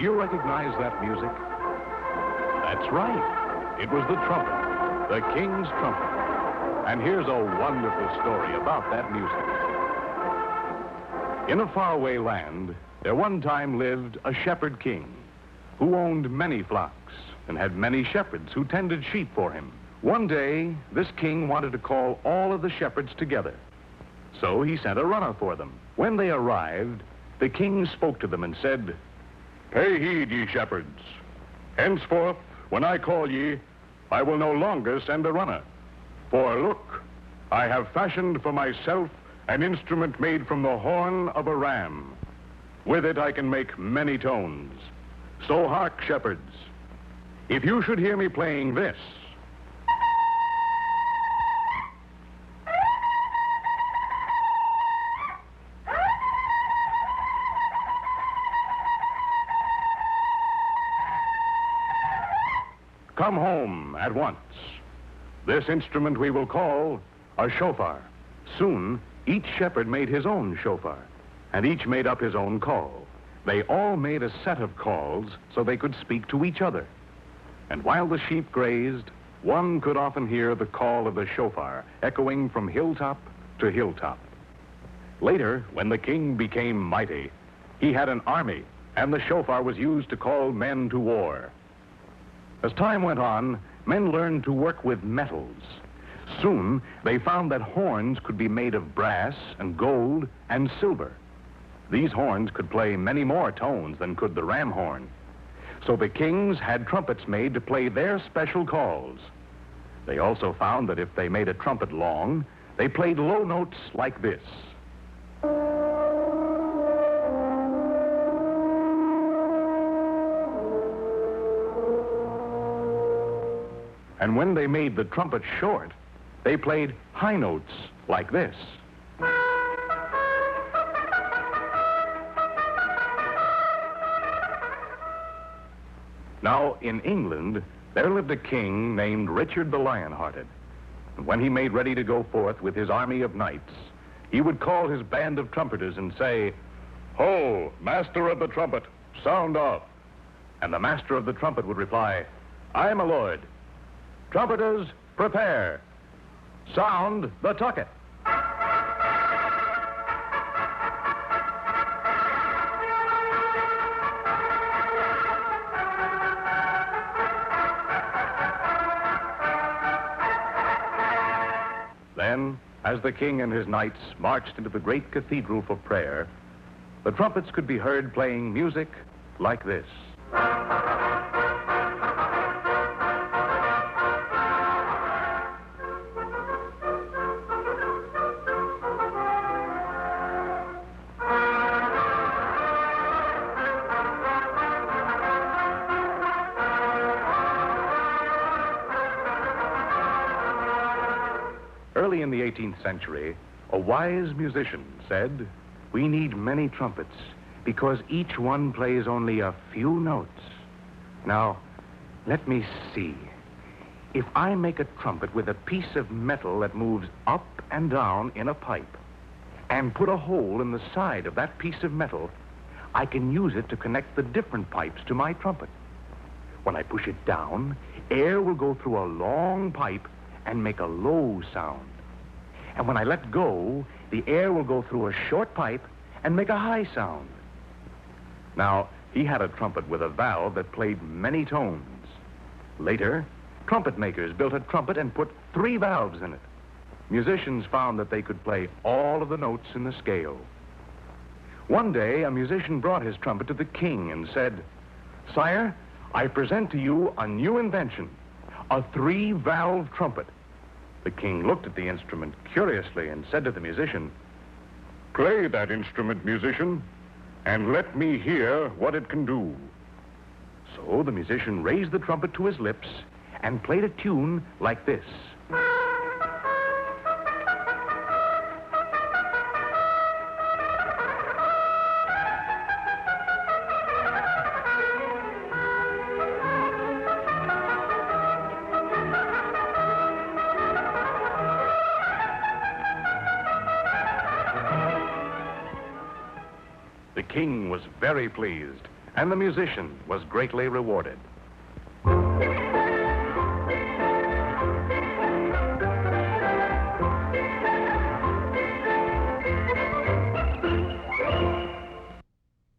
Do you recognize that music? That's right. It was the trumpet, the King's trumpet. And here's a wonderful story about that music. In a faraway land, there one time lived a shepherd king who owned many flocks and had many shepherds who tended sheep for him. One day, this king wanted to call all of the shepherds together. So he sent a runner for them. When they arrived, the king spoke to them and said, "Pay heed, ye shepherds. Henceforth, when I call ye, I will no longer send a runner. For look, I have fashioned for myself an instrument made from the horn of a ram. With it I can make many tones. So hark, shepherds. If you should hear me playing this, come home at once. This instrument we will call a shofar." Soon, each shepherd made his own shofar, and each made up his own call. They all made a set of calls so they could speak to each other. And while the sheep grazed, one could often hear the call of the shofar echoing from hilltop to hilltop. Later, when the king became mighty, he had an army, and the shofar was used to call men to war. As time went on, men learned to work with metals. Soon, they found that horns could be made of brass and gold and silver. These horns could play many more tones than could the ram horn. So the kings had trumpets made to play their special calls. They also found that if they made a trumpet long, they played low notes like this. And when they made the trumpet short, they played high notes like this. Now, in England, there lived a king named Richard the Lionhearted. And when he made ready to go forth with his army of knights, he would call his band of trumpeters and say, "Ho, master of the trumpet, sound off." And the master of the trumpet would reply, "Aye, my lord. Trumpeters, prepare. Sound the tucket." Then, as the king and his knights marched into the great cathedral for prayer, the trumpets could be heard playing music like this. Early in the 18th century, a wise musician said, "We need many trumpets because each one plays only a few notes." Now, let me see. If I make a trumpet with a piece of metal that moves up and down in a pipe and put a hole in the side of that piece of metal, I can use it to connect the different pipes to my trumpet. When I push it down, air will go through a long pipe and make a low sound. And when I let go, the air will go through a short pipe and make a high sound. Now, he had a trumpet with a valve that played many tones. Later, trumpet makers built a trumpet and put 3 valves in it. Musicians found that they could play all of the notes in the scale. One day, a musician brought his trumpet to the king and said, "Sire, I present to you a new invention, a 3-valve trumpet." The king looked at the instrument curiously and said to the musician, "Play that instrument, musician, and let me hear what it can do." So the musician raised the trumpet to his lips and played a tune like this. The king was very pleased and the musician was greatly rewarded.